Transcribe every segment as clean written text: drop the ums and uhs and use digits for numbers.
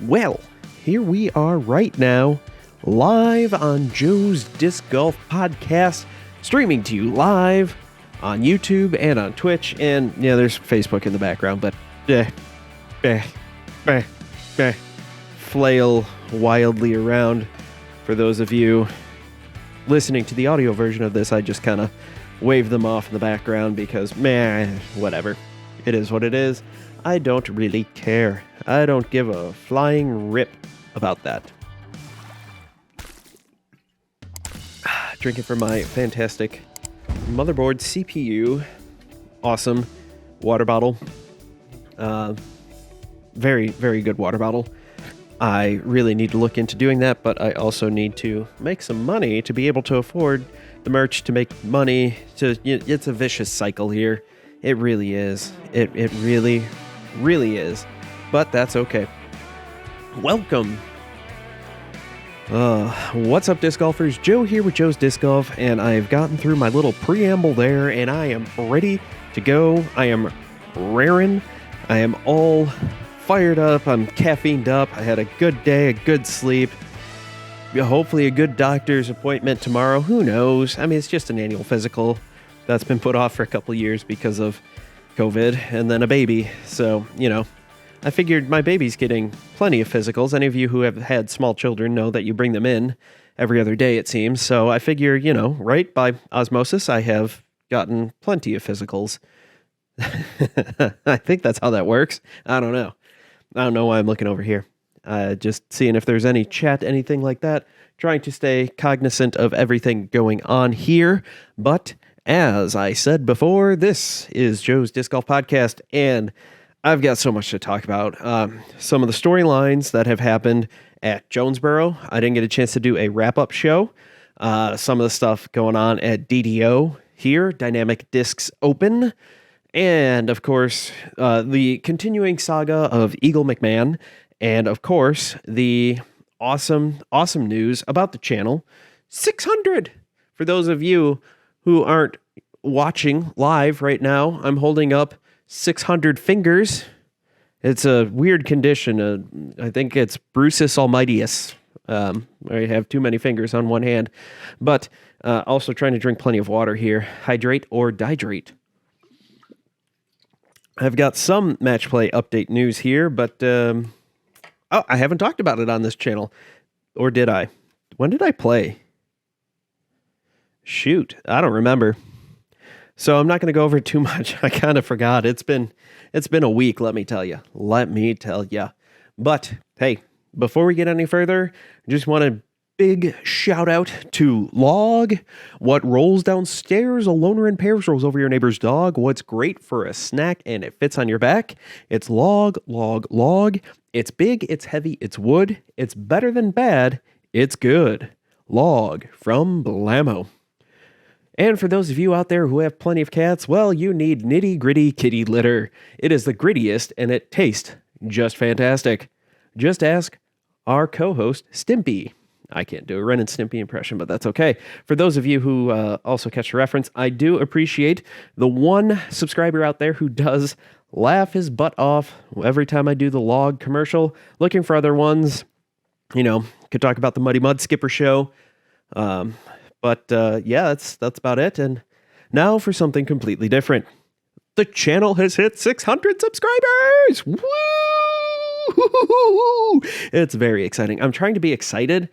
Well, here we are right now, live on Joe's Disc Golf Podcast, streaming to you live on YouTube and on Twitch, and yeah, there's Facebook in the background, but flail wildly around. For those of you listening to the audio version of this, I just kind of wave them off in the background because, whatever. It is what it is. I don't really care. I don't give a flying rip about that. Drinking from my fantastic motherboard CPU. Awesome water bottle. Very, very good water bottle. I really need to look into doing that, but I also need to make some money to be able to afford the merch, to make money. It's a vicious cycle here. It really is. It really, really is. But that's okay. Welcome. What's up, disc golfers? Joe here with Joe's Disc Golf, and I've gotten through my little preamble there, and I am ready to go. I am raring. I am all fired up. I'm caffeined up. I had a good day, a good sleep. Hopefully a good doctor's appointment tomorrow. Who knows? I mean, it's just an annual physical that's been put off for a couple of years because of COVID, and then a baby. So, I figured my baby's getting plenty of physicals. Any of you who have had small children know that you bring them in every other day, it seems. So I figure, right, by osmosis, I have gotten plenty of physicals. I think that's how that works. I don't know. I don't know why I'm looking over here. Just seeing if there's any chat, anything like that. Trying to stay cognizant of everything going on here. But as I said before, this is Joe's Disc Golf Podcast, and I've got so much to talk about. Some of the storylines that have happened at Jonesboro. I didn't get a chance to do a wrap-up show. Some of the stuff going on at DDO here, Dynamic Discs Open. And, of course, the continuing saga of Eagle McMahon. And, of course, the awesome news about the channel. 600! For those of you who aren't watching live right now, I'm holding up 600 fingers. It's a weird condition. I think it's Bruceus Almightius. I have too many fingers on one hand. But also trying to drink plenty of water here. Hydrate or dihydrate. I've got some match play update news here, but I haven't talked about it on this channel. Or did I? When did I play? Shoot, I don't remember. So I'm not going to go over it too much. I kind of forgot. It's been a week, let me tell you. But hey, before we get any further, I just want a big shout out to Log. What rolls downstairs, a loner in pairs rolls over your neighbor's dog. What's great for a snack and it fits on your back? It's Log. It's big, it's heavy, it's wood. It's better than bad. It's good. Log from Blammo. And for those of you out there who have plenty of cats, well, you need nitty gritty kitty litter. It is the grittiest and it tastes just fantastic. Just ask our co-host, Stimpy. I can't do a Ren and Stimpy impression, but that's okay. For those of you who also catch the reference, I do appreciate the one subscriber out there who does laugh his butt off every time I do the Log commercial. Looking for other ones, could talk about the Muddy Mud Skipper show. But that's about it. And now for something completely different. The channel has hit 600 subscribers! Woo! It's very exciting. I'm trying to be excited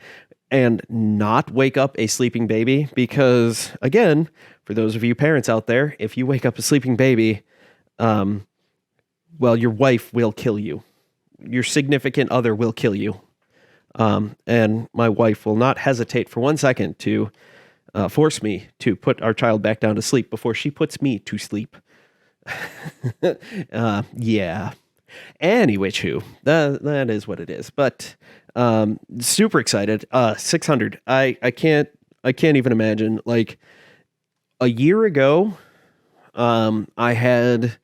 and not wake up a sleeping baby because, again, for those of you parents out there, if you wake up a sleeping baby, your wife will kill you. Your significant other will kill you. And my wife will not hesitate for 1 second to force me to put our child back down to sleep before she puts me to sleep. Yeah. Anyway, that is what it is. But super excited. 600. I can't even imagine. Like a year ago, I had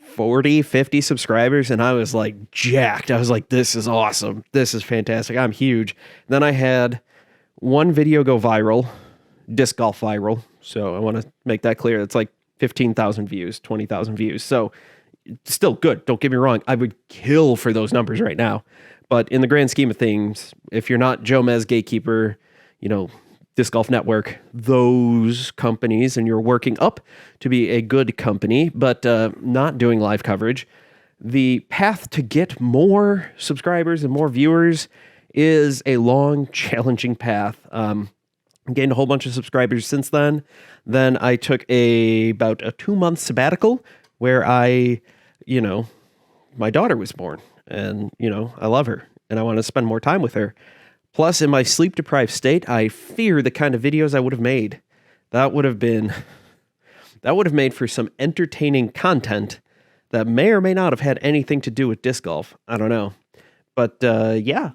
40, 50 subscribers, and I was like jacked. I was like, this is awesome. This is fantastic. I'm huge. Then I had one video go viral, disc golf viral. So I want to make that clear. It's like 15,000 views, 20,000 views. So still good. Don't get me wrong. I would kill for those numbers right now. But in the grand scheme of things, if you're not Jomez, Gatekeeper, Disc Golf Network, those companies, and you're working up to be a good company, but not doing live coverage, the path to get more subscribers and more viewers is a long, challenging path. Gained a whole bunch of subscribers since then. Then I took about a 2-month sabbatical where my daughter was born, and, I love her and I want to spend more time with her. Plus, in my sleep-deprived state, I fear the kind of videos I would have made. That would have made for some entertaining content that may or may not have had anything to do with disc golf. I don't know. But, yeah.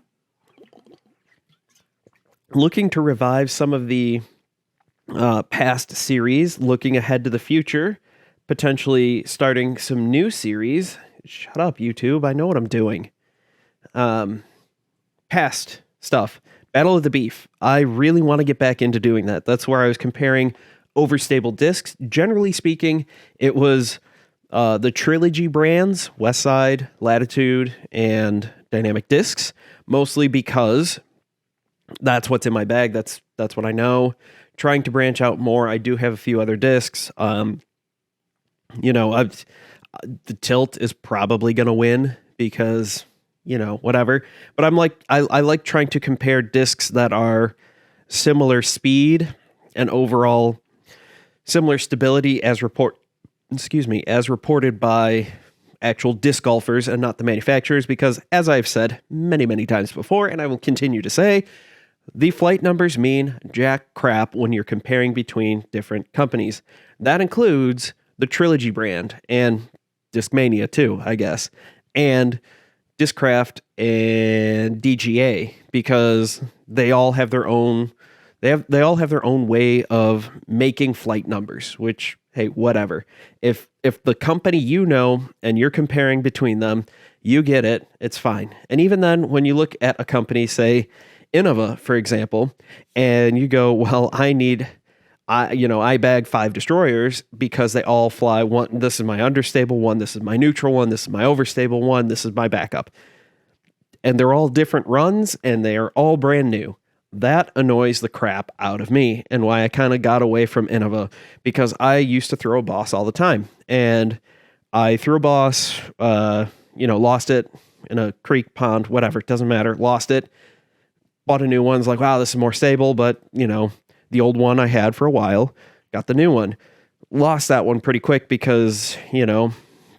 Looking to revive some of the past series, looking ahead to the future, potentially starting some new series. Shut up, YouTube. I know what I'm doing. Past stuff. Battle of the Beef. I really want to get back into doing that. That's where I was comparing overstable discs. Generally speaking, it was the Trilogy brands, Westside, Latitude, and Dynamic Discs, mostly because that's what's in my bag. That's what I know. Trying to branch out more. I do have a few other discs. The Tilt is probably going to win because, whatever. But I like trying to compare discs that are similar speed and overall similar stability as reported by actual disc golfers and not the manufacturers, because as I've said many, many times before, and I will continue to say, the flight numbers mean jack crap when you're comparing between different companies. That includes the Trilogy brand and Discmania too, I guess, and Discraft and DGA, because they all have their own way of making flight numbers, which, hey, whatever. If the company and you're comparing between them, you get it, it's fine. And even then, when you look at a company, say Innova, for example, and you go, well, I bag 5 destroyers because they all fly one. This is my understable one. This is my neutral one. This is my overstable one. This is my backup. And they're all different runs and they are all brand new. That annoys the crap out of me, and why I kind of got away from Innova, because I used to throw a boss all the time, and I threw a boss, lost it in a creek, pond, whatever, it doesn't matter, lost it, bought a new one, was like, wow, this is more stable, but, the old one I had for a while, got the new one, lost that one pretty quick because,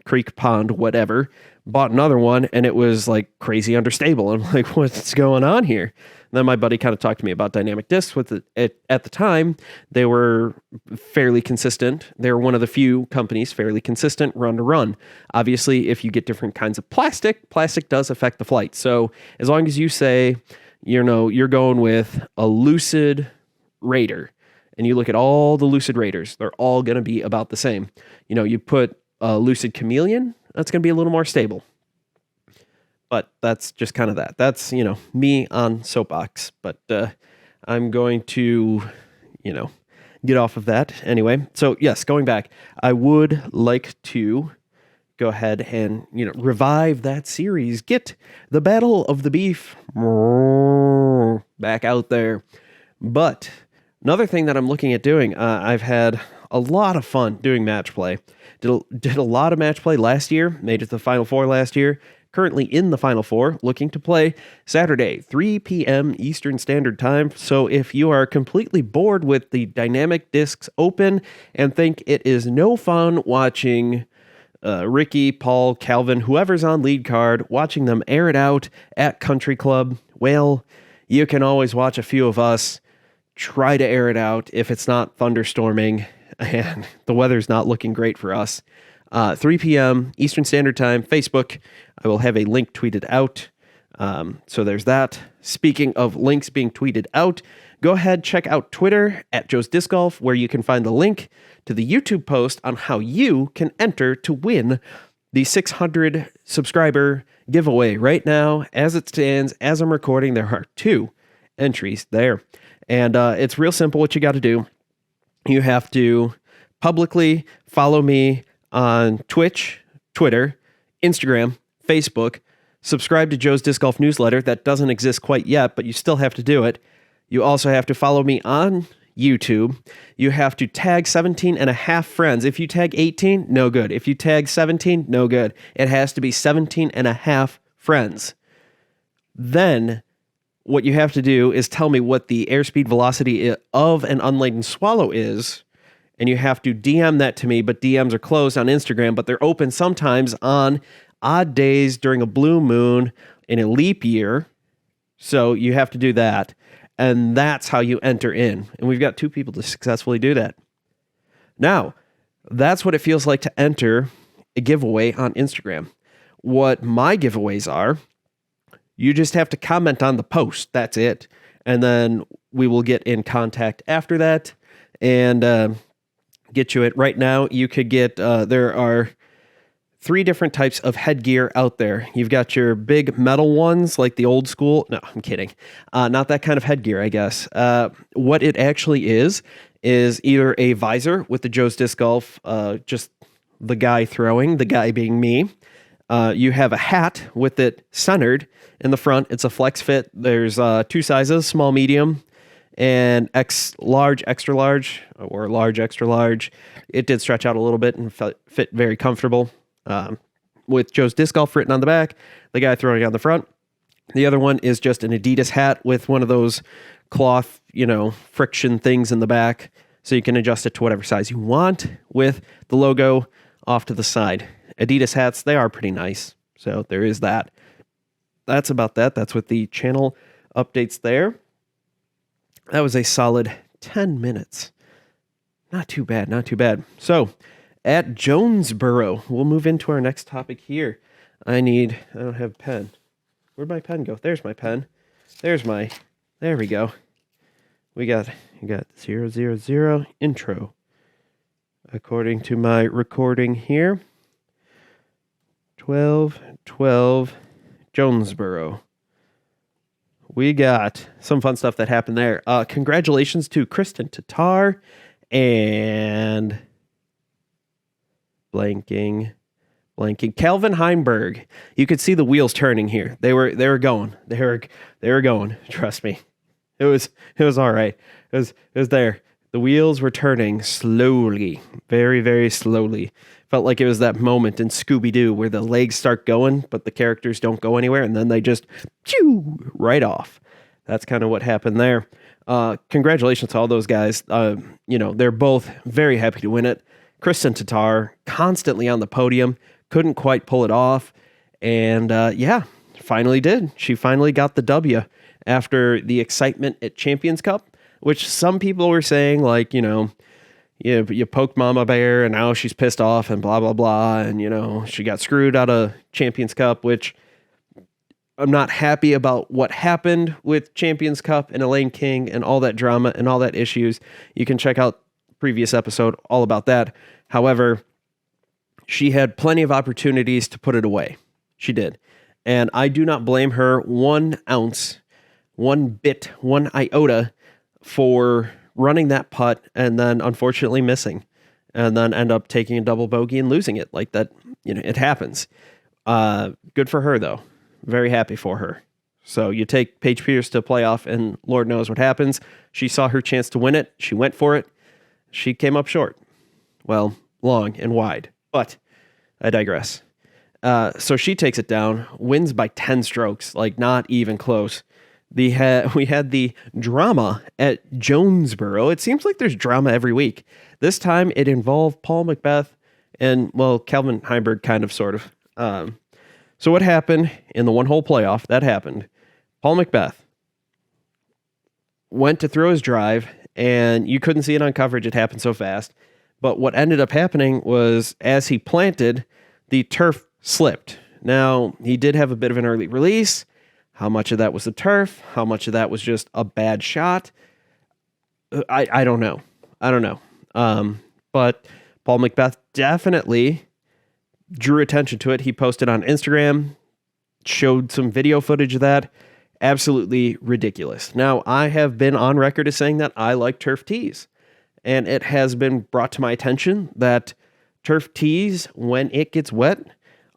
creek, pond, whatever, bought another one, and it was like crazy understable. I'm like, what's going on here? And then my buddy kind of talked to me about dynamic discs. At the time, they were fairly consistent. They were one of the few companies fairly consistent run to run. Obviously, if you get different kinds of plastic does affect the flight. So as long as you say, you're going with a Lucid Raider, and you look at all the Lucid Raiders, they're all going to be about the same. You put a Lucid Chameleon, that's going to be a little more stable. But that's just kind of that. That's, me on soapbox. But I'm going to, get off of that anyway. So, yes, going back, I would like to go ahead and, revive that series. Get the Battle of the Beef back out there. But another thing that I'm looking at doing, I've had a lot of fun doing match play. Did a lot of match play last year, made it to the Final Four last year. Currently in the Final Four, looking to play Saturday, 3 p.m. Eastern Standard Time. So if you are completely bored with the Dynamic Discs Open and think it is no fun watching Ricky, Paul, Calvin, whoever's on lead card, watching them air it out at Country Club, well, you can always watch a few of us try to air it out if it's not thunderstorming and the weather's not looking great for us. 3 p.m. Eastern Standard Time, Facebook. I will have a link tweeted out. So there's that. Speaking of links being tweeted out, go ahead, check out Twitter at Joe's Disc Golf, where you can find the link to the YouTube post on how you can enter to win the 600 subscriber giveaway. Right now, as it stands, as I'm recording, there are 2 entries there. And it's real simple what you got to do. You have to publicly follow me on Twitch, Twitter, Instagram, Facebook. Subscribe to Joe's Disc Golf newsletter. That doesn't exist quite yet, but you still have to do it. You also have to follow me on YouTube. You have to tag 17 and a half friends. If you tag 18, no good. If you tag 17, no good. It has to be 17 and a half friends. Then what you have to do is tell me what the airspeed velocity of an unladen swallow is, and you have to DM that to me, but DMs are closed on Instagram, but they're open sometimes on odd days during a blue moon in a leap year. So you have to do that, and that's how you enter in. And we've got 2 people to successfully do that. Now, that's what it feels like to enter a giveaway on Instagram. What my giveaways are, you just have to comment on the post. That's it. And then we will get in contact after that and get you it. Right now, you could get, there are 3 different types of headgear out there. You've got your big metal ones, like the old school. No, I'm kidding. Not that kind of headgear, I guess. What it actually is either a visor with the Joe's Disc Golf, just the guy throwing, the guy being me. You have a hat with it centered in the front. It's a flex fit. There's 2 sizes, small, medium, and large, extra large, or large, extra large. It did stretch out a little bit and fit very comfortable. With Joe's Disc Golf written on the back, the guy throwing on the front. The other one is just an Adidas hat with one of those cloth, friction things in the back, so you can adjust it to whatever size you want with the logo off to the side. Adidas hats, they are pretty nice. So there is that. That's about that. That's what the channel updates there. That was a solid 10 minutes. Not too bad, not too bad. So at Jonesboro, we'll move into our next topic here. I don't have a pen. Where'd my pen go? There's my pen. There we go. You got 000 intro. According to my recording here. 12 Jonesboro. We got some fun stuff that happened there. Congratulations to Kristen Tatar and blanking Calvin Heinberg. You could see the wheels turning here. They were going. They were going. Trust me. It was all right. It was there. The wheels were turning slowly, very, very slowly. Felt like it was that moment in Scooby-Doo where the legs start going, but the characters don't go anywhere, and then they just right off. That's kind of what happened there. Congratulations to all those guys. They're both very happy to win it. Kristen Tatar, constantly on the podium, couldn't quite pull it off, and finally did. She finally got the W after the excitement at Champions Cup, which some people were saying, like, you poked Mama Bear and now she's pissed off and blah, blah, blah. And, she got screwed out of Champions Cup, which I'm not happy about what happened with Champions Cup and Elaine King and all that drama and all that issues. You can check out previous episode all about that. However, she had plenty of opportunities to put it away. She did. And I do not blame her 1 ounce, 1 bit, 1 iota for running that putt and then unfortunately missing and then end up taking a double bogey and losing it like that. It happens. Good for her though. Very happy for her. So you take Paige Pierce to playoff and Lord knows what happens. She saw her chance to win it. She went for it. She came up short. Well, long and wide, but I digress. So she takes it down, wins by 10 strokes, like not even close. We had the drama at Jonesboro. It seems like there's drama every week. This time it involved Paul McBeth and, Calvin Heinberg, kind of, sort of. So what happened in the 1-hole playoff? That happened. Paul McBeth went to throw his drive, and you couldn't see it on coverage. It happened so fast. But what ended up happening was, as he planted, the turf slipped. Now, he did have a bit of an early release. How much of that was the turf? How much of that was just a bad shot? I don't know. But Paul McBeth definitely drew attention to it. He posted on Instagram, showed some video footage of that. Absolutely ridiculous. Now, I have been on record as saying that I like turf tees. And it has been brought to my attention that turf tees, when it gets wet,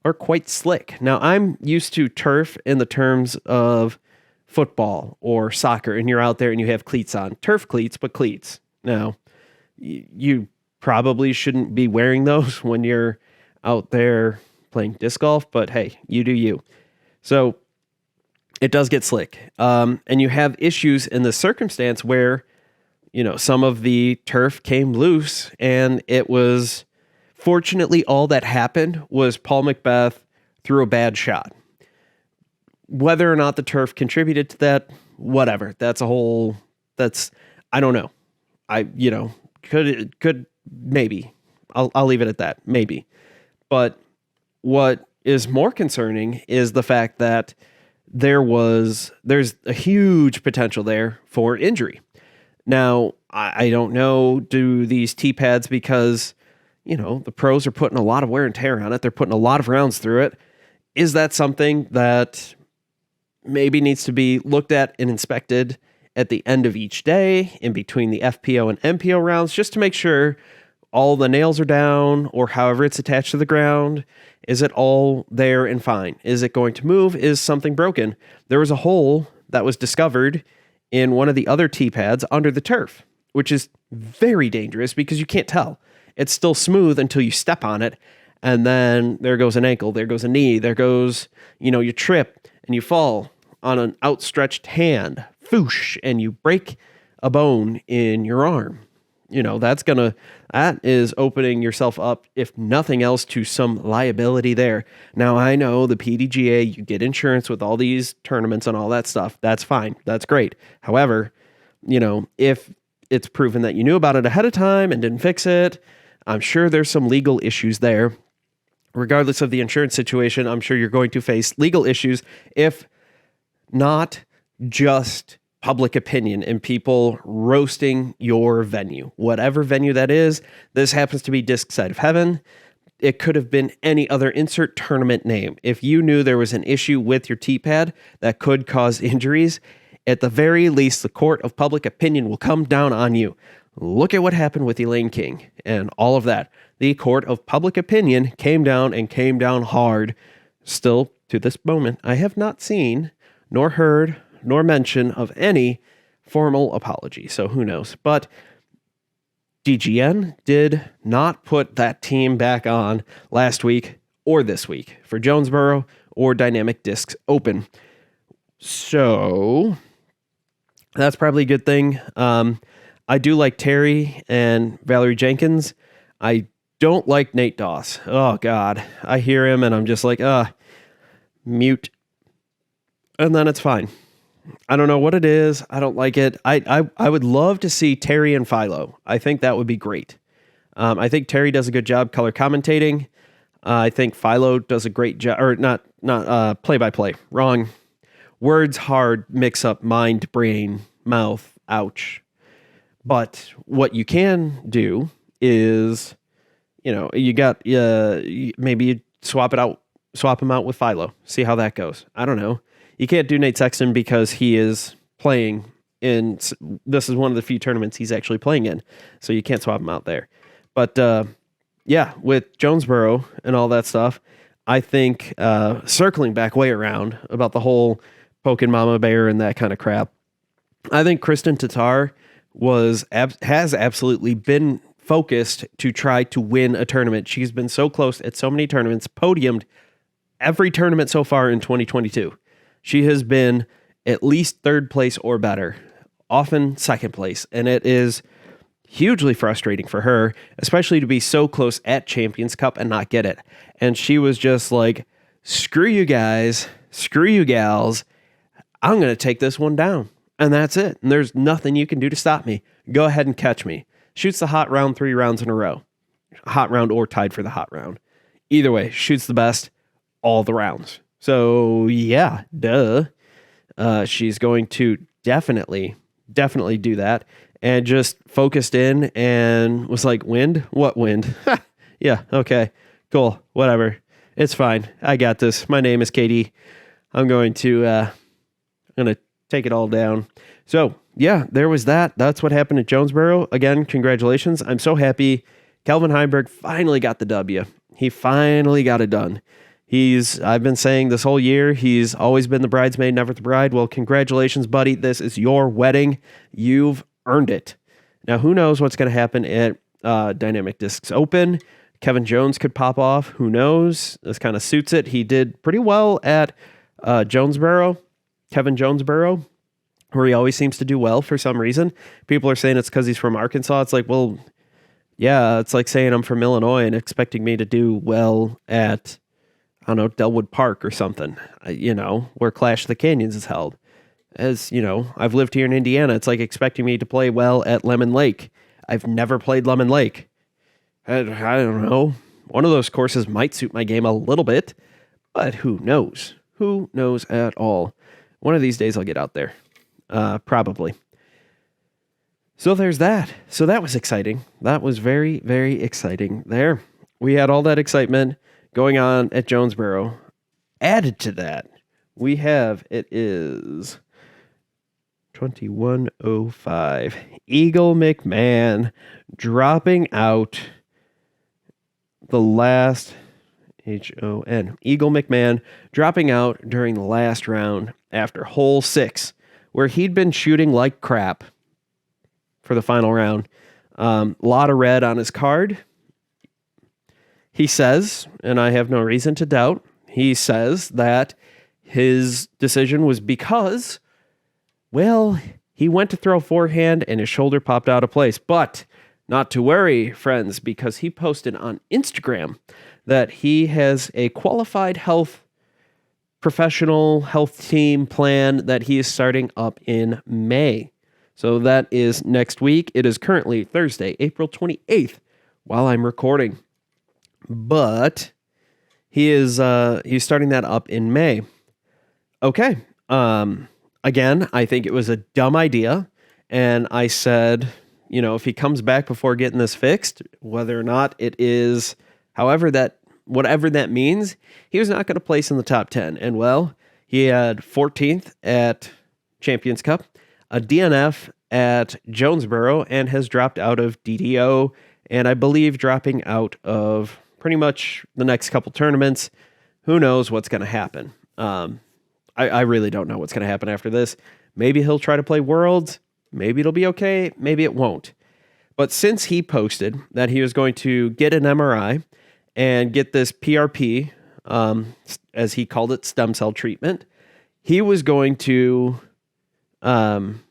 are quite slick. Now, I'm used to turf in the terms of football or soccer, and you're out there and you have cleats on. Turf cleats, but cleats. Now, you probably shouldn't be wearing those when you're out there playing disc golf, but hey, you do you. So it does get slick. And you have issues in the circumstance where, some of the turf came loose, and it was, fortunately, all that happened was Paul Macbeth threw a bad shot. Whether or not the turf contributed to that, whatever. I don't know. Could maybe. I'll leave it at that. Maybe. But what is more concerning is the fact that there's a huge potential there for injury. Now, I don't know, do these T-pads, because, the pros are putting a lot of wear and tear on it. They're putting a lot of rounds through it. Is that something that maybe needs to be looked at and inspected at the end of each day, in between the FPO and MPO rounds, just to make sure all the nails are down, or however it's attached to the ground? Is it all there and fine? Is it going to move? Is something broken? There was a hole that was discovered in one of the other T-pads under the turf, which is very dangerous because you can't tell. It's still smooth until you step on it, and then there goes an ankle, there goes a knee, there goes, you trip and you fall on an outstretched hand, foosh, and you break a bone in your arm. That is opening yourself up, if nothing else, to some liability there. Now, I know the PDGA, you get insurance with all these tournaments and all that stuff. That's fine. That's great. However, if it's proven that you knew about it ahead of time and didn't fix it, I'm sure there's some legal issues there. Regardless of the insurance situation, I'm sure you're going to face legal issues, if not just public opinion and people roasting your venue, whatever venue that is. This happens to be Disc Side of Heaven. It could have been any other insert tournament name. If you knew there was an issue with your T-pad that could cause injuries, at the very least, the court of public opinion will come down on you. Look at what happened with Elaine King and all of that. The court of public opinion came down, and came down hard. Still, to this moment, I have not seen, nor heard, nor mention of any formal apology. So who knows? But DGN did not put that team back on last week or this week for Jonesboro or Dynamic Discs Open. So that's probably a good thing. I do like Terry and Valerie Jenkins. I don't like Nate Doss. Oh, God. I hear him and I'm just like, mute. And then it's fine. I don't know what it is. I don't like it. I would love to see Terry and Philo. I think that would be great. I think Terry does a good job color commentating. I think Philo does a great job, or not play-by-play. Wrong. Words hard, mix up mind, brain, mouth, ouch. But what you can do is, you got, maybe you swap him out with Philo. See how that goes. I don't know. You can't do Nate Sexton because he is playing in, this is one of the few tournaments he's actually playing in. So you can't swap him out there. But with Jonesboro and all that stuff, I think circling back way around about the whole poking mama bear and that kind of crap, I think Kristen Tatar has absolutely been focused to try to win a tournament. She's been so close at so many tournaments, podiumed every tournament so far in 2022. She has been at least third place or better, often second place, and it is hugely frustrating for her, especially to be so close at Champions Cup and not get it. And she was just like, screw you guys, screw you gals, I'm going to take this one down. And that's it. And there's nothing you can do to stop me. Go ahead and catch me. Shoots the hot round 3 rounds in a row. Hot round or tied for the hot round. Either way, shoots the best all the rounds. So yeah, duh. She's going to definitely do that. And just focused in and was like, wind? What wind? Yeah, okay, cool, whatever. It's fine. I got this. My name is Katie. I'm going to take it all down. So yeah, there was that. That's what happened at Jonesboro. Again, congratulations. I'm so happy. Calvin Heimberg finally got the W. He finally got it done. I've been saying this whole year, he's always been the bridesmaid, never the bride. Well, congratulations, buddy. This is your wedding. You've earned it. Now, who knows what's going to happen at Dynamic Discs Open? Kevin Jones could pop off. Who knows? This kind of suits it. He did pretty well at Jonesboro, Kevin Jonesboro, where he always seems to do well for some reason. People are saying it's because he's from Arkansas. It's like, well, yeah, it's like saying I'm from Illinois and expecting me to do well at, I don't know, Delwood Park or something, where Clash of the Canyons is held. As, I've lived here in Indiana. It's like expecting me to play well at Lemon Lake. I've never played Lemon Lake. I don't know. One of those courses might suit my game a little bit, but who knows? Who knows at all? One of these days I'll get out there. Probably. So there's that. So that was exciting. That was very, very exciting there. We had all that excitement going on at Jonesboro. Added to that, it is 21:05. Eagle McMahon dropping out the last Eagle McMahon dropping out during the last round after hole 6, where he'd been shooting like crap for the final round. A lot of red on his card. He says, and I have no reason to doubt, he says that his decision was because, well, he went to throw forehand and his shoulder popped out of place. But not to worry, friends, because he posted on Instagram that he has a qualified professional health team plan that he is starting up in May. So that is next week. It is currently Thursday, April 28th, while I'm recording. But he's starting that up in May. Okay. Again, I think it was a dumb idea. And I said, if he comes back before getting this fixed, whether or not it is, whatever that means, he was not going to place in the top 10. And well, he had 14th at Champions Cup, a DNF at Jonesboro, and has dropped out of DDO, and I believe dropping out of pretty much the next couple tournaments. Who knows what's going to happen? I really don't know what's going to happen after this. Maybe he'll try to play Worlds. Maybe it'll be okay. Maybe it won't. But since he posted that he was going to get an MRI and get this PRP, as he called it, stem cell treatment, he was going to, is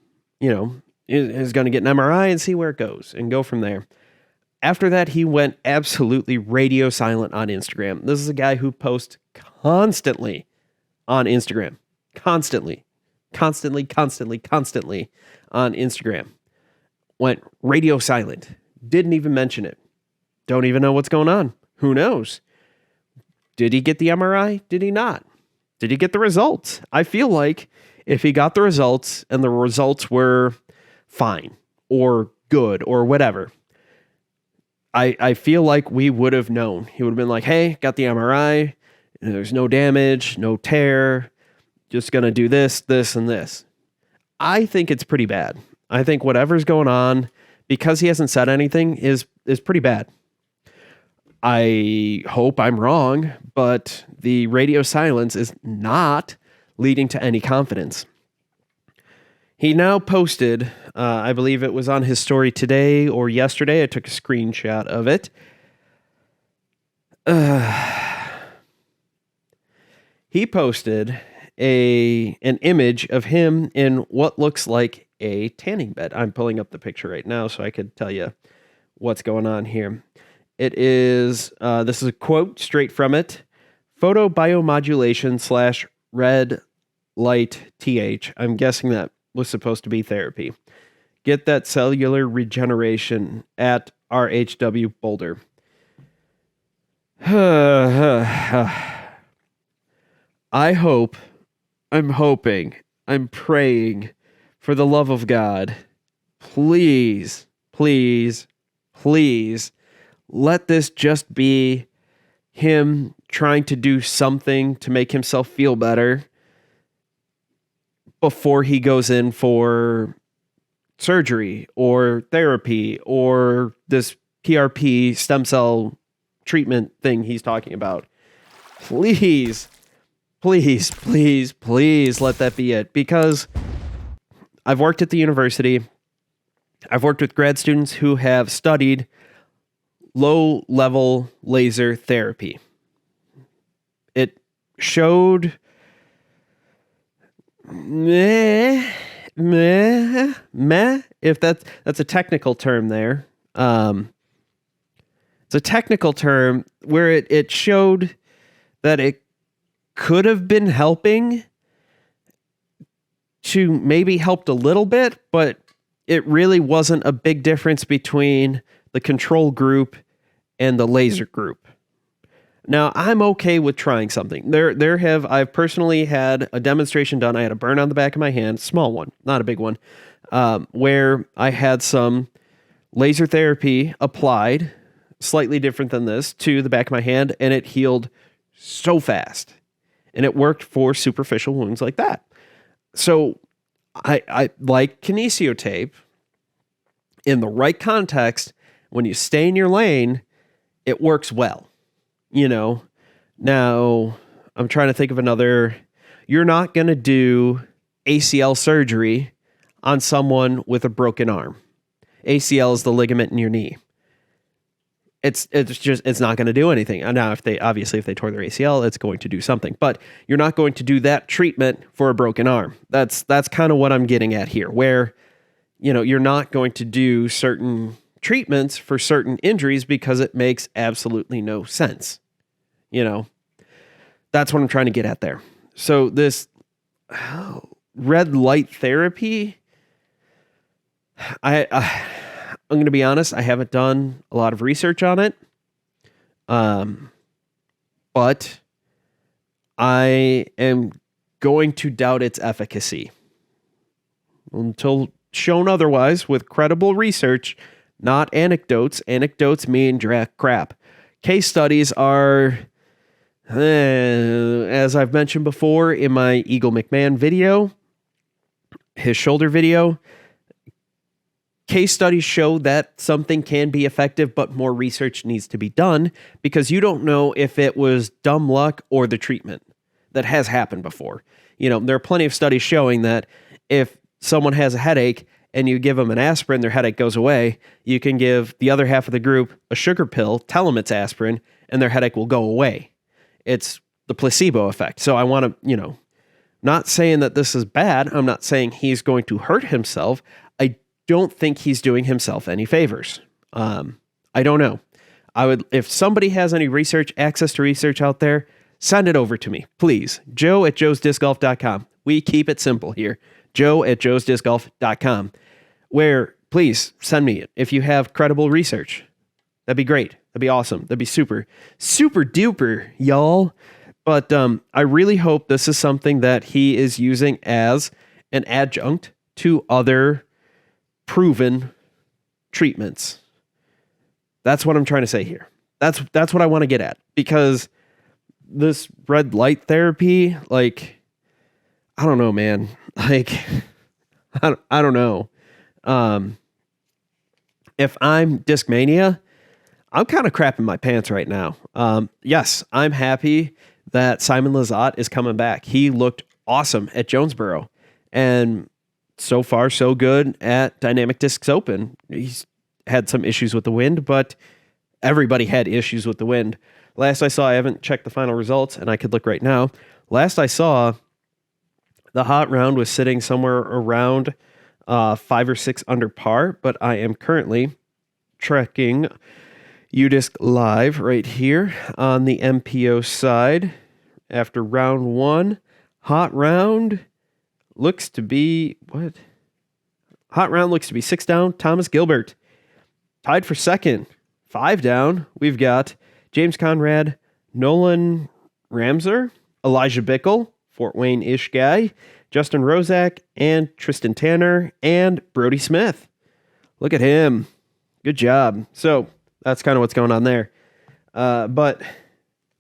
going to get an MRI and see where it goes and go from there. After that, he went absolutely radio silent on Instagram. This is a guy who posts constantly on Instagram. Constantly on Instagram. Went radio silent. Didn't even mention it. Don't even know what's going on. Who knows? Did he get the MRI? Did he not? Did he get the results? I feel like if he got the results and the results were fine or good or whatever, I feel like we would have known. He would have been like, hey, got the MRI. There's no damage, no tear. Just going to do this, this, and this. I think it's pretty bad. I think whatever's going on, because he hasn't said anything, is pretty bad. I hope I'm wrong, but the radio silence is not leading to any confidence. He now posted, I believe it was on his story today or yesterday. I took a screenshot of it. He posted an image of him in what looks like a tanning bed. I'm pulling up the picture right now so I could tell you what's going on here. It is, this is a quote straight from it. Photobiomodulation / red light TH. I'm guessing that was supposed to be therapy. Get that cellular regeneration at RHW Boulder. I'm hoping, I'm praying, for the love of God, please, please, please, let this just be him trying to do something to make himself feel better before he goes in for surgery or therapy or this PRP stem cell treatment thing he's talking about. please, please, please, please let that be it. Because I've worked at the university. I've worked with grad students who have studied low-level laser therapy. It showed meh, if that's a technical term there. It's a technical term where it showed that it could have been helping to maybe helped a little bit, but it really wasn't a big difference between the control group and the laser group. Now, I'm okay with trying something. I've personally had a demonstration done. I had a burn on the back of my hand, small one, not a big one, where I had some laser therapy applied, slightly different than this, to the back of my hand, and it healed so fast. And it worked for superficial wounds like that. So I like kinesio tape in the right context. When you stay in your lane, it works well. Now I'm trying to think of another. You're not going to do ACL surgery on someone with a broken arm. ACL is the ligament in your knee. It's not going to do anything. Now, if they tore their ACL, it's going to do something, but you're not going to do that treatment for a broken arm. That's kind of what I'm getting at here, where, you're not going to do certain treatments for certain injuries because it makes absolutely no sense. That's what I'm trying to get at there. So this red light therapy, I'm going to be honest, I haven't done a lot of research on it. But I am going to doubt its efficacy until shown otherwise with credible research, not anecdotes. Anecdotes mean crap. Case studies are, as I've mentioned before in my Eagle McMahon video, his shoulder video, case studies show that something can be effective, but more research needs to be done because you don't know if it was dumb luck or the treatment. That has happened before. There are plenty of studies showing that if someone has a headache and you give them an aspirin, their headache goes away. You can give the other half of the group a sugar pill, tell them it's aspirin, and their headache will go away. It's the placebo effect. So I want to, not saying that this is bad. I'm not saying he's going to hurt himself. I don't think he's doing himself any favors. I don't know. If somebody has any access to research out there, send it over to me, please. Joe@joesdiscgolf.com. We keep it simple here. Joe@joesdiscgolf.com. Where, please send me it. If you have credible research, that'd be great. That'd be awesome. That'd be super, super duper, y'all. But I really hope this is something that he is using as an adjunct to other proven treatments. That's what I'm trying to say here. That's what I want to get at, because this red light therapy, I don't know, man. I don't know. If I'm Discmania, I'm kind of crapping my pants right now. Yes, I'm happy that Simon Lizotte is coming back. He looked awesome at Jonesboro, and so far so good at Dynamic Discs Open. He's had some issues with the wind, but everybody had issues with the wind. Last I saw, I haven't checked the final results, and I could look right now. Last I saw, the hot round was sitting somewhere around 5 or 6 under par, but I am currently tracking UDisc Live right here on the MPO side. After round 1, hot round looks to be, Hot round looks to be 6 down, Thomas Gilbert. Tied for second, 5 down, we've got James Conrad, Nolan Ramser, Elijah Bickle, Fort Wayne-ish guy, Justin Rozak, and Tristan Tanner, and Brody Smith. Look at him. Good job. So that's kind of what's going on there. But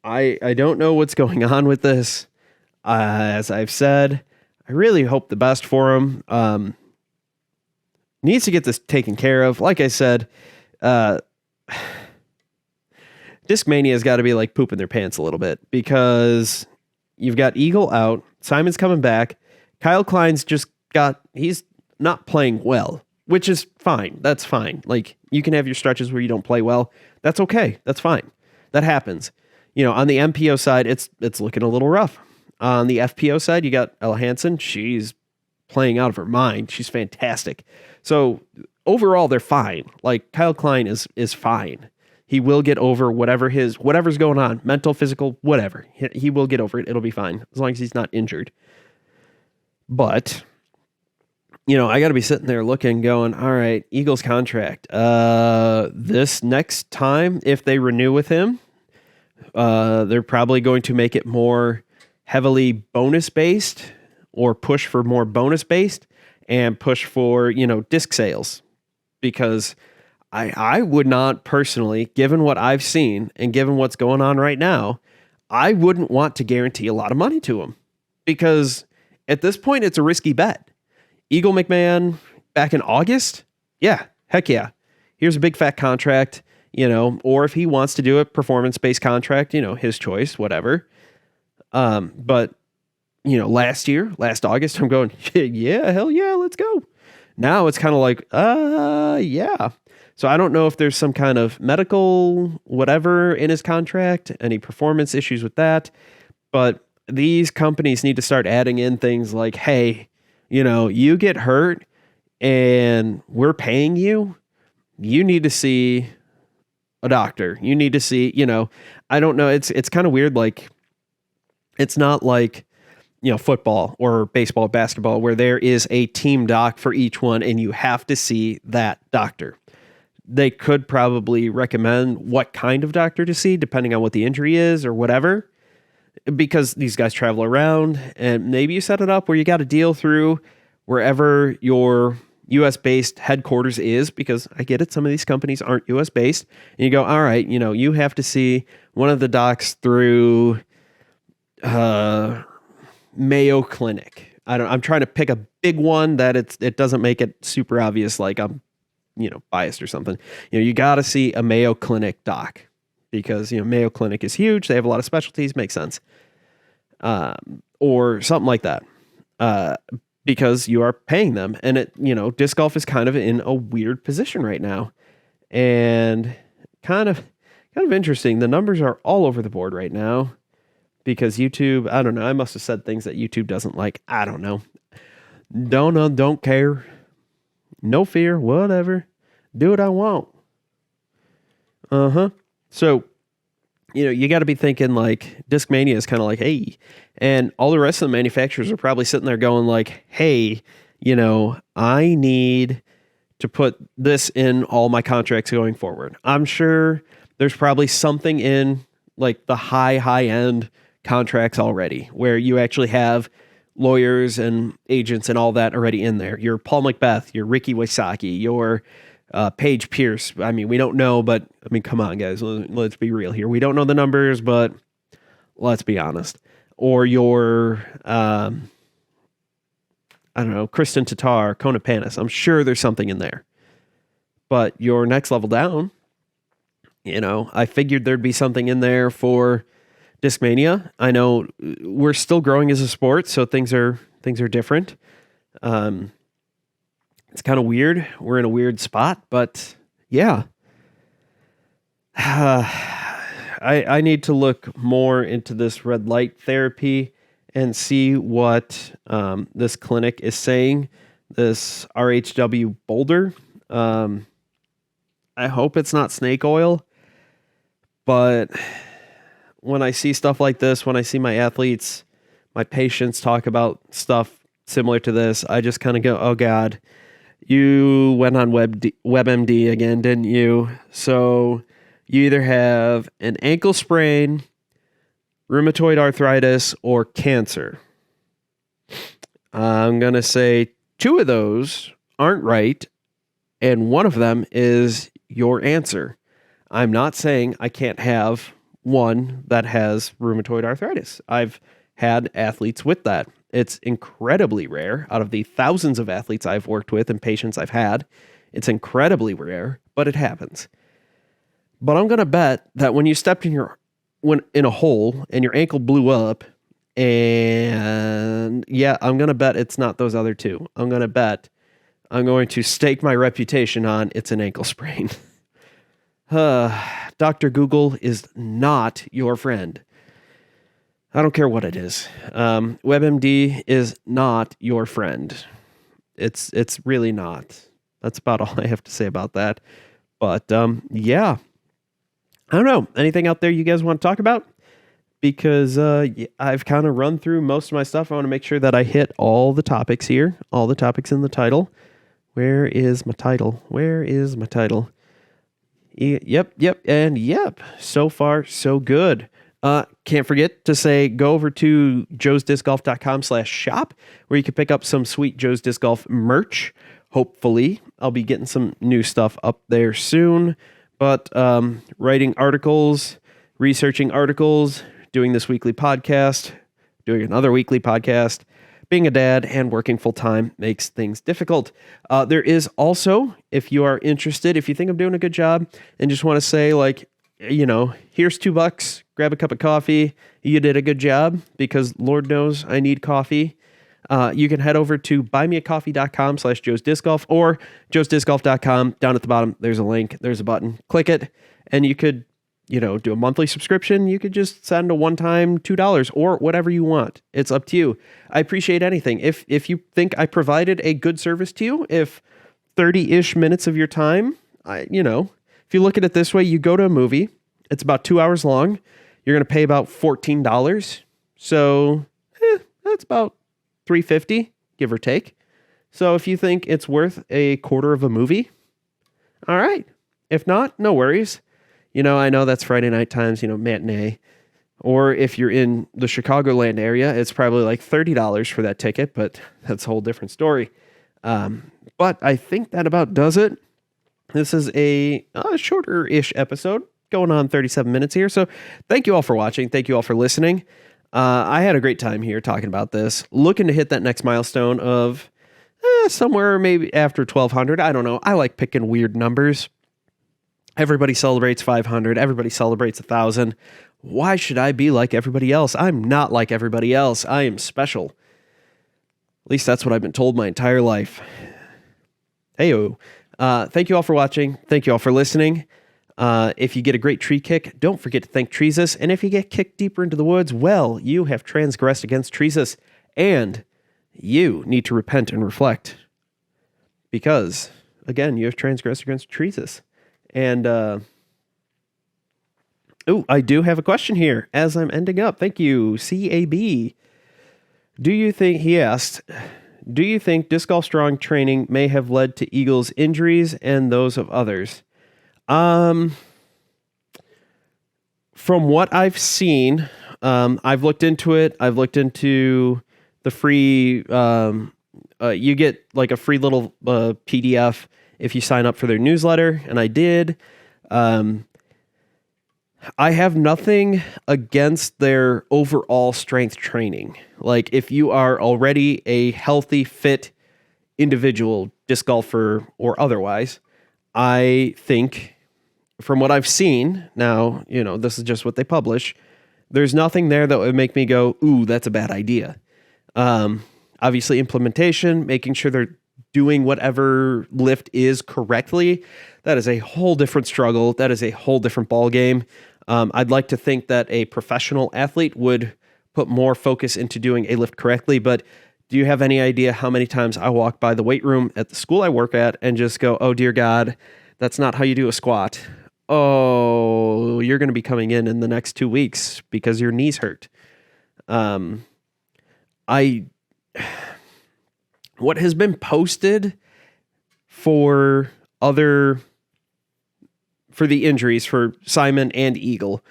I don't know what's going on with this. As I've said, I really hope the best for him. Needs to get this taken care of. Like I said, Discmania has got to be like pooping their pants a little bit, because you've got Eagle out, Simon's coming back, Kyle Klein's he's not playing well, which is fine. That's fine. Like, you can have your stretches where you don't play well. That's okay. That's fine. That happens. On the MPO side, it's looking a little rough. On the FPO side, you got Ella Hansen. She's playing out of her mind. She's fantastic. So overall, they're fine. Like, Kyle Klein is fine. He will get over whatever's going on, mental, physical, whatever. He will get over it. It'll be fine as long as he's not injured. But, I got to be sitting there looking, going, all right, Eagles contract. This next time, if they renew with him, they're probably going to make it more heavily bonus-based, or push for more bonus-based, and push for, disc sales. Because I would not personally, given what I've seen and given what's going on right now, I wouldn't want to guarantee a lot of money to him. Because at this point, it's a risky bet. Eagle McMahon back in August? Yeah, heck yeah. Here's a big fat contract, or if he wants to do a performance-based contract, his choice, whatever. But, last August, I'm going, yeah, hell yeah, let's go. Now it's kind of like, yeah. So I don't know if there's some kind of medical whatever in his contract, any performance issues with that. But these companies need to start adding in things like, hey, you get hurt and we're paying you. You need to see a doctor. You need to see, I don't know. It's kind of weird. Like, it's not like, football or baseball, basketball, where there is a team doc for each one and you have to see that doctor. They could probably recommend what kind of doctor to see depending on what the injury is or whatever, because these guys travel around, and maybe you set it up where you got a deal through wherever your US based headquarters is, because I get it. Some of these companies aren't US based, and you go, all right, you have to see one of the docs through, Mayo Clinic. I'm trying to pick a big one that it doesn't make it super obvious like I'm, biased or something. You got to see a Mayo Clinic doc, because, Mayo Clinic is huge. They have a lot of specialties. Makes sense. Or something like that. Because you are paying them, and disc golf is kind of in a weird position right now, and kind of interesting. The numbers are all over the board right now, because YouTube, I don't know. I must have said things that YouTube doesn't like. I don't know. Don't care. No fear. Whatever. Do what I want. So, you got to be thinking like Discmania is kind of like, hey, and all the rest of the manufacturers are probably sitting there going like, hey, I need to put this in all my contracts going forward. I'm sure there's probably something in like the high end contracts already where you actually have lawyers and agents and all that already in there. Your Paul Macbeth, your Ricky Wysocki, your Paige Pierce. I mean, we don't know, but I mean, come on, guys. Let's be real here. We don't know the numbers, but let's be honest. Or your, I don't know, Kristen Tatar, Kona Panis. I'm sure there's something in there. But your next level down, I figured there'd be something in there for Discmania. I know we're still growing as a sport, so things are different. It's kind of weird. We're in a weird spot, but yeah. I need to look more into this red light therapy and see what this clinic is saying. This RHW Boulder. I hope it's not snake oil, but when I see stuff like this, when I see my athletes, my patients talk about stuff similar to this, I just kind of go, oh God, you went on WebMD again, didn't you? So you either have an ankle sprain, rheumatoid arthritis, or cancer. I'm going to say 2 of those aren't right, and one of them is your answer. I'm not saying I can't have one that has rheumatoid arthritis. I've had athletes with that. It's incredibly rare. Out of the thousands of athletes I've worked with and patients I've had, it's incredibly rare, but it happens. But I'm going to bet that when you stepped in a hole and your ankle blew up, and yeah, I'm going to bet it's not those other two. I'm going to stake my reputation on it's an ankle sprain. Dr. Google is not your friend. I don't care what it is. WebMD is not your friend. It's really not. That's about all I have to say about that. But yeah, I don't know. Anything out there you guys want to talk about? Because I've kind of run through most of my stuff. I want to make sure that I hit all the topics here, all the topics in the title. Where is my title? Yep, and yep. So far, so good. Can't forget to say, go over to joesdiscgolf.com/shop, where you can pick up some sweet Joe's Disc Golf merch. Hopefully, I'll be getting some new stuff up there soon. But writing articles, researching articles, doing this weekly podcast, doing another weekly podcast, being a dad, and working full-time makes things difficult. There is also, if you are interested, if you think I'm doing a good job and just want to say, like, here's $2, grab a cup of coffee, you did a good job, because Lord knows I need coffee. You can head over to buymeacoffee.com/joesdiscgolf or joesdiscgolf.com. Down at the bottom, there's a link, there's a button. Click it, and you could, do a monthly subscription. You could just send a one-time $2 or whatever you want. It's up to you. I appreciate anything. If you think I provided a good service to you, if 30-ish minutes of your time, if you look at it this way, you go to a movie, it's about 2 hours long, you're going to pay about $14. So that's about $3.50, give or take. So if you think it's worth a quarter of a movie, all right. If not, no worries. I know that's Friday night times, matinee. Or if you're in the Chicagoland area, it's probably like $30 for that ticket, but that's a whole different story. But I think that about does it. This is a shorter-ish episode, going on 37 minutes here. So thank you all for watching. Thank you all for listening. I had a great time here talking about this. Looking to hit that next milestone of somewhere maybe after 1,200. I don't know. I like picking weird numbers. Everybody celebrates 500. Everybody celebrates 1,000. Why should I be like everybody else? I'm not like everybody else. I am special. At least that's what I've been told my entire life. Heyo. Thank you all for watching. Thank you all for listening. If you get a great tree kick, don't forget to thank Treesus. And if you get kicked deeper into the woods, well, you have transgressed against Treesus. And you need to repent and reflect. Because, again, you have transgressed against Treesus. And, I do have a question here as I'm ending up. Thank you, CAB. He asked, do you think disc golf strong training may have led to Eagles' injuries and those of others? From what I've seen, I've looked into it. I've looked into the free, you get like a free little PDF if you sign up for their newsletter, and I did. I have nothing against their overall strength training. Like, if you are already a healthy, fit individual, disc golfer or otherwise, I think, from what I've seen, now, this is just what they publish, there's nothing there that would make me go, ooh, that's a bad idea. Obviously, implementation, making sure they're doing whatever lift is correctly, that is a whole different struggle. That is a whole different ball game. I'd like to think that a professional athlete would put more focus into doing a lift correctly, but do you have any idea how many times I walk by the weight room at the school I work at and just go, oh, dear God, that's not how you do a squat. Oh, you're going to be coming in the next 2 weeks because your knees hurt. What has been posted for the injuries for Simon and Eagle,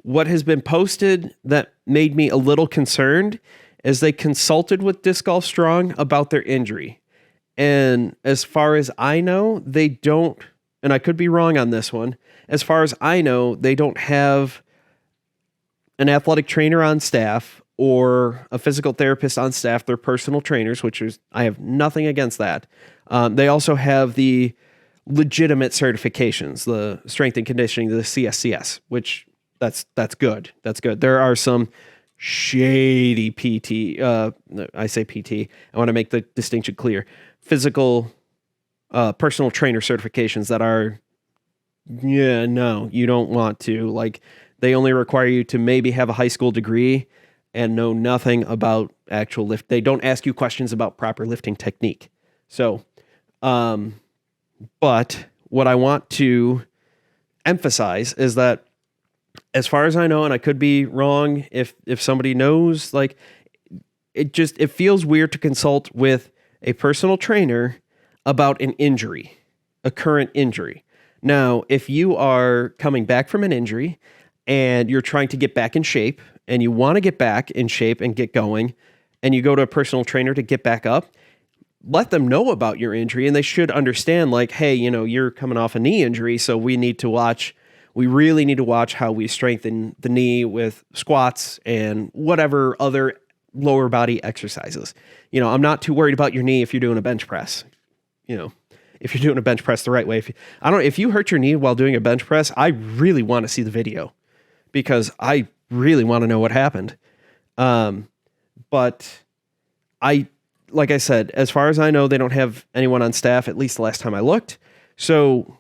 what has been posted that made me a little concerned is they consulted with Disc Golf Strong about their injury. And as far as I know, they don't, and I could be wrong on this one, as far as I know, they don't have an athletic trainer on staff or a physical therapist on staff. They're personal trainers, I have nothing against that. They also have the legitimate certifications, the strength and conditioning, the CSCS, which that's good. That's good. There are some shady PT. I say PT. I want to make the distinction clear. Physical, personal trainer certifications that are, no, you don't want to. Like, they only require you to maybe have a high school degree and know nothing about actual lift. They don't ask you questions about proper lifting technique. So, but what I want to emphasize is that, as far as I know, and I could be wrong if somebody knows, like, it feels weird to consult with a personal trainer about an injury, a current injury. Now, if you are coming back from an injury and you're trying to get back in shape and you want to get back in shape and get going, and you go to a personal trainer to get back up, let them know about your injury, and they should understand, like, hey, you're coming off a knee injury, so we really need to watch how we strengthen the knee with squats and whatever other lower body exercises. I'm not too worried about your knee if you're doing a bench press. If you're doing a bench press the right way. If you hurt your knee while doing a bench press, I really want to see the video because I really want to know what happened. But like I said, as far as I know, they don't have anyone on staff, at least the last time I looked. So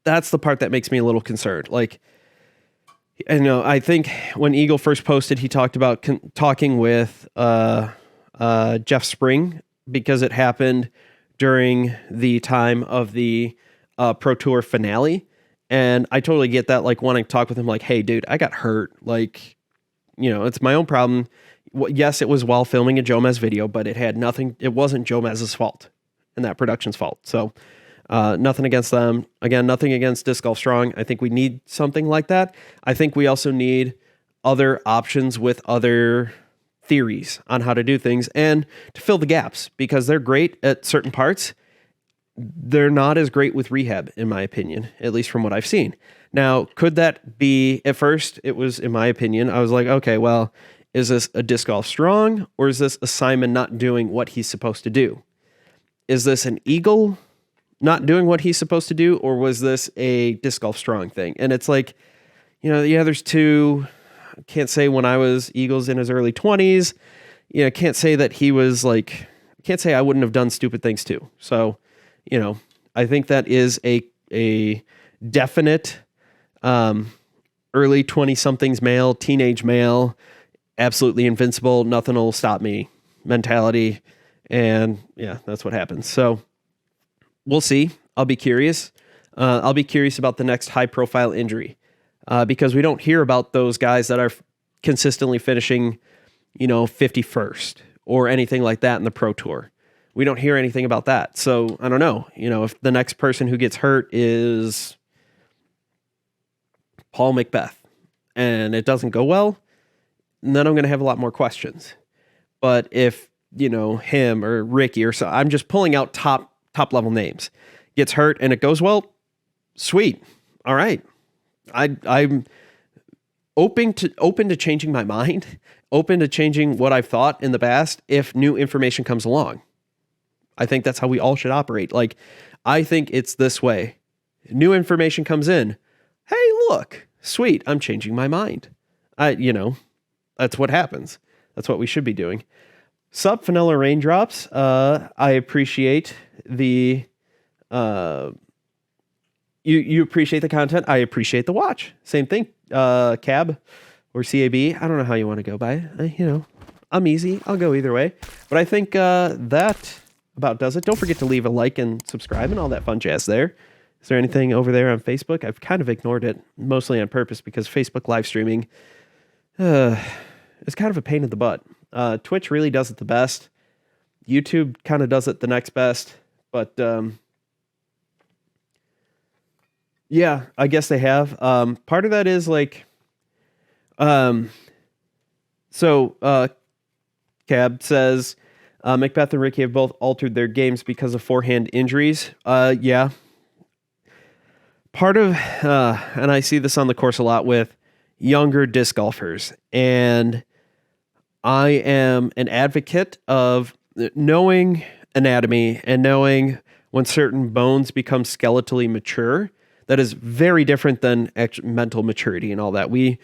that's the part that makes me a little concerned. Like, I think when Eagle first posted, he talked about talking with Jeff Spring, because it happened during the time of the Pro Tour finale. And I totally get that, like, wanting to talk with him, like, hey, dude, I got hurt. Like, it's my own problem. Yes, it was while filming a Jomez video, but it wasn't Jomez's fault and that production's fault. So nothing against them. Again, nothing against Disc Golf Strong. I think we need something like that. I think we also need other options with other theories on how to do things and to fill the gaps, because they're great at certain parts. They're not as great with rehab, in my opinion, at least from what I've seen. Now, could that be, at first, it was, in my opinion, I was like, okay, well, is this a Disc Golf Strong, or is this a Simon not doing what he's supposed to do? Is this an Eagle not doing what he's supposed to do, or was this a Disc Golf Strong thing? And it's like, there's two. I can't say when I was Eagles in his early 20s. Can't say that he was like, can't say I wouldn't have done stupid things too. So, I think that is a definite early 20-somethings male, teenage male, absolutely invincible, nothing will stop me mentality. And yeah, that's what happens. So we'll see. I'll be curious. I'll be curious about the next high-profile injury, because we don't hear about those guys that are consistently finishing, 51st or anything like that in the Pro Tour. We don't hear anything about that. So I don't know. If the next person who gets hurt is Paul Macbeth and it doesn't go well, then I'm going to have a lot more questions. But if, him or Ricky or so, I'm just pulling out top level names, gets hurt and it goes well, sweet. All right. I'm open to changing my mind, open to changing what I've thought in the past if new information comes along. I think that's how we all should operate. Like, I think it's this way. New information comes in. Hey, look, sweet. I'm changing my mind. That's what happens. That's what we should be doing. Sup, Vanilla Raindrops. I appreciate the, you appreciate the content. I appreciate the watch. Same thing. Cab or CAB. I don't know how you want to go by. I'm easy. I'll go either way. But I think that about does it. Don't forget to leave a like and subscribe and all that fun jazz there. Is there anything over there on Facebook? I've kind of ignored it, mostly on purpose, because Facebook live streaming is kind of a pain in the butt. Twitch really does it the best. YouTube kind of does it the next best. But yeah, I guess they have. Part of that is like, Cab says, Macbeth and Ricky have both altered their games because of forehand injuries. Yeah. Part of, and I see this on the course a lot with younger disc golfers, and I am an advocate of knowing anatomy and knowing when certain bones become skeletally mature. That is very different than mental maturity and all that. We,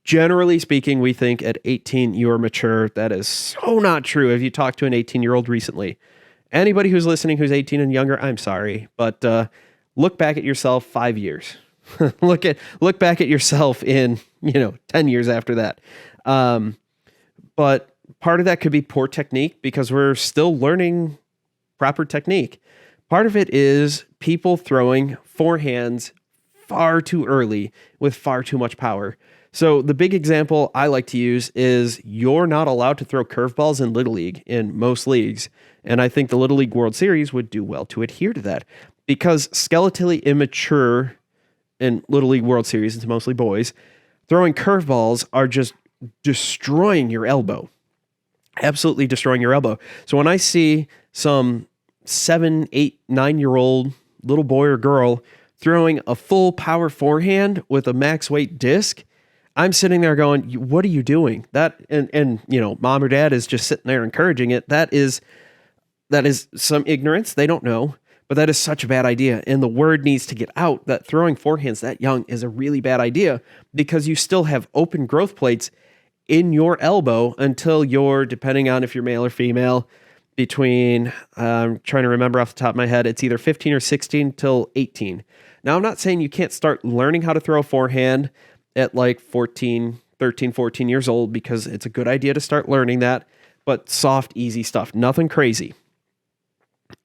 generally speaking, we think at 18 you're mature. That is so not true. If you talk to an 18-year-old recently, anybody who's listening who's 18 and younger, I'm sorry, but look back at yourself 5 years. look back at yourself in 10 years after that. But part of that could be poor technique because we're still learning proper technique. Part of it is people throwing forehands far too early with far too much power. So the big example I like to use is you're not allowed to throw curveballs in Little League in most leagues. And I think the Little League World Series would do well to adhere to that because skeletally immature in Little League World Series, it's mostly boys, throwing curveballs are just destroying your elbow. Absolutely destroying your elbow. So when I see some 7, 8, 9-year-old little boy or girl throwing a full power forehand with a max weight disc, I'm sitting there going, what are you doing? That and mom or dad is just sitting there encouraging it. That is some ignorance. They don't know, but that is such a bad idea. And the word needs to get out that throwing forehands that young is a really bad idea because you still have open growth plates in your elbow until you're, depending on if you're male or female, between, I'm trying to remember off the top of my head, it's either 15 or 16 till 18. Now, I'm not saying you can't start learning how to throw a forehand at like 13, 14 years old because it's a good idea to start learning that, but soft, easy stuff, nothing crazy.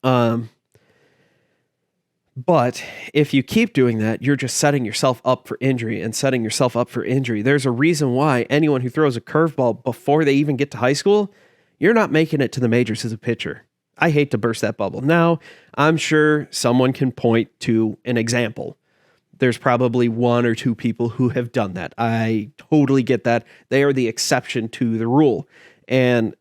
But if you keep doing that, you're just setting yourself up for injury and setting yourself up for injury. There's a reason why anyone who throws a curveball before they even get to high school, you're not making it to the majors as a pitcher. I hate to burst that bubble. Now, I'm sure someone can point to an example. There's probably 1 or 2 people who have done that. I totally get that. They are the exception to the rule. And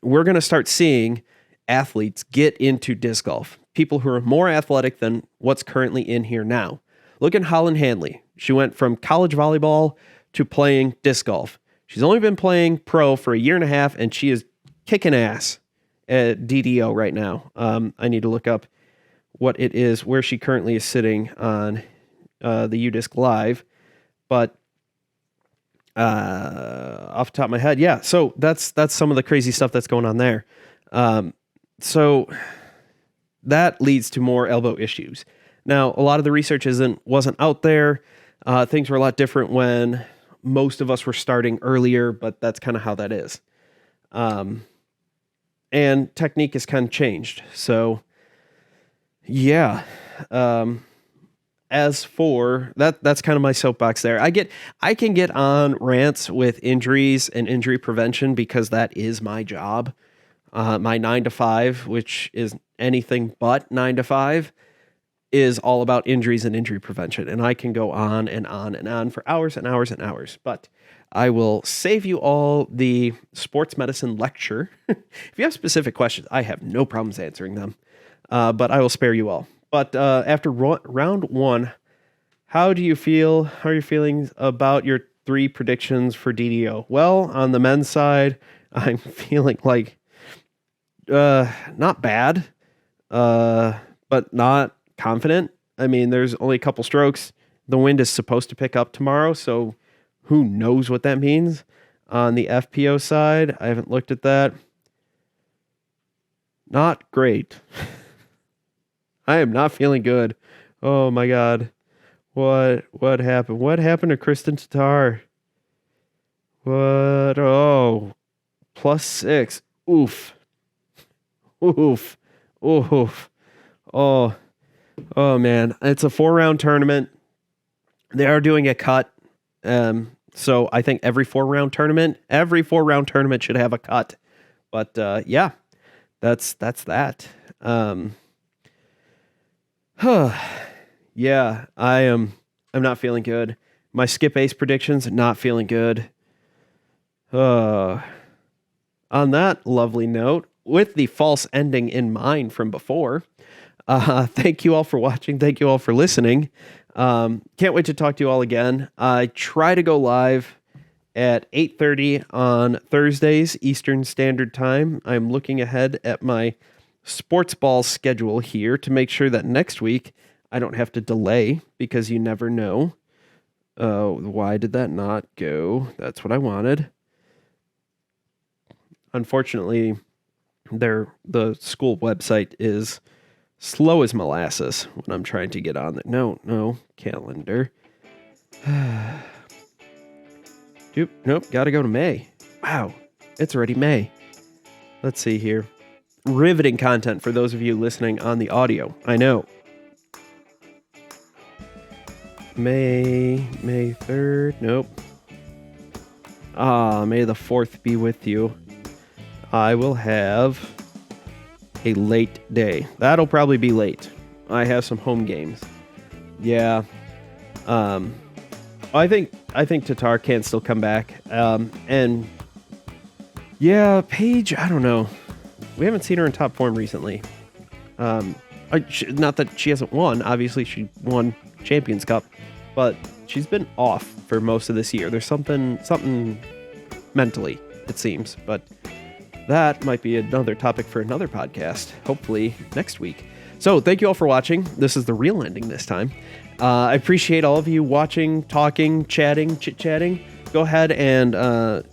we're going to start seeing athletes get into disc golf. People who are more athletic than what's currently in here now. Look at Holland Hanley. She went from college volleyball to playing disc golf. She's only been playing pro for a year and a half, and she is kicking ass at DDO right now. I need to look up what it is, where she currently is sitting on the UDisc Live. But off the top of my head, yeah. So that's some of the crazy stuff that's going on there. So that leads to more elbow issues. Now, a lot of the research wasn't out there. Things were a lot different when most of us were starting earlier, but that's kind of how that is. And technique has kind of changed. So, yeah. As for that's kind of my soapbox there. I can get on rants with injuries and injury prevention because that is my job. My 9 to 5, which is anything but 9 to 5, is all about injuries and injury prevention. And I can go on and on and on for hours and hours and hours. But I will save you all the sports medicine lecture. If you have specific questions, I have no problems answering them. But I will spare you all. But after round 1, how are you feeling about your 3 predictions for DDO? Well, on the men's side, I'm feeling like not bad, but not confident. I mean, there's only a couple strokes. The wind is supposed to pick up tomorrow, so who knows what that means. On the FPO side, I haven't looked at that. Not great. I am not feeling good. Oh my God. What happened? What happened to Kristen Tatar? What? Oh, +6. Oof. Oof. Oof. Oh man. It's a 4-round tournament. They are doing a cut. So I think every 4-round tournament should have a cut. But yeah, that's that. Yeah, I'm not feeling good. My skip ace predictions, not feeling good. On that lovely note, with the false ending in mind from before, thank you all for watching. Thank you all for listening. Can't wait to talk to you all again. I try to go live at 8:30 on Thursdays, Eastern Standard Time. I'm looking ahead at my sports ball schedule here to make sure that next week I don't have to delay, because you never know. Why did that not go? That's what I wanted. Unfortunately, the school website is slow as molasses when I'm trying to get on it. No, calendar. Nope, gotta go to May. Wow, it's already May. Let's see here. Riveting content for those of you listening on the audio. I know. May 3rd. Nope. May the 4th be with you. I will have a late day. That'll probably be late. I have some home games. Yeah. I think Tatar can still come back. And yeah, Paige, I don't know. We haven't seen her in top form recently. Not that she hasn't won. Obviously, she won Champions Cup, but she's been off for most of this year. There's something mentally, it seems, but that might be another topic for another podcast, hopefully next week. So thank you all for watching. This is the real ending this time. I appreciate all of you watching, talking, chatting, chit-chatting. Go ahead and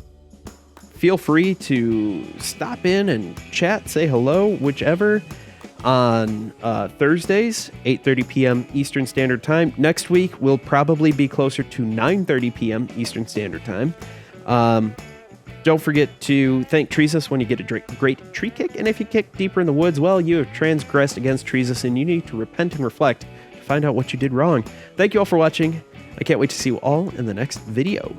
feel free to stop in and chat, say hello, whichever, on Thursdays, 8:30 p.m. Eastern Standard Time. Next week will probably be closer to 9:30 p.m. Eastern Standard Time. Don't forget to thank Treesus when you get a great tree kick, and if you kick deeper in the woods, well, you have transgressed against Treesus, and you need to repent and reflect to find out what you did wrong. Thank you all for watching. I can't wait to see you all in the next video.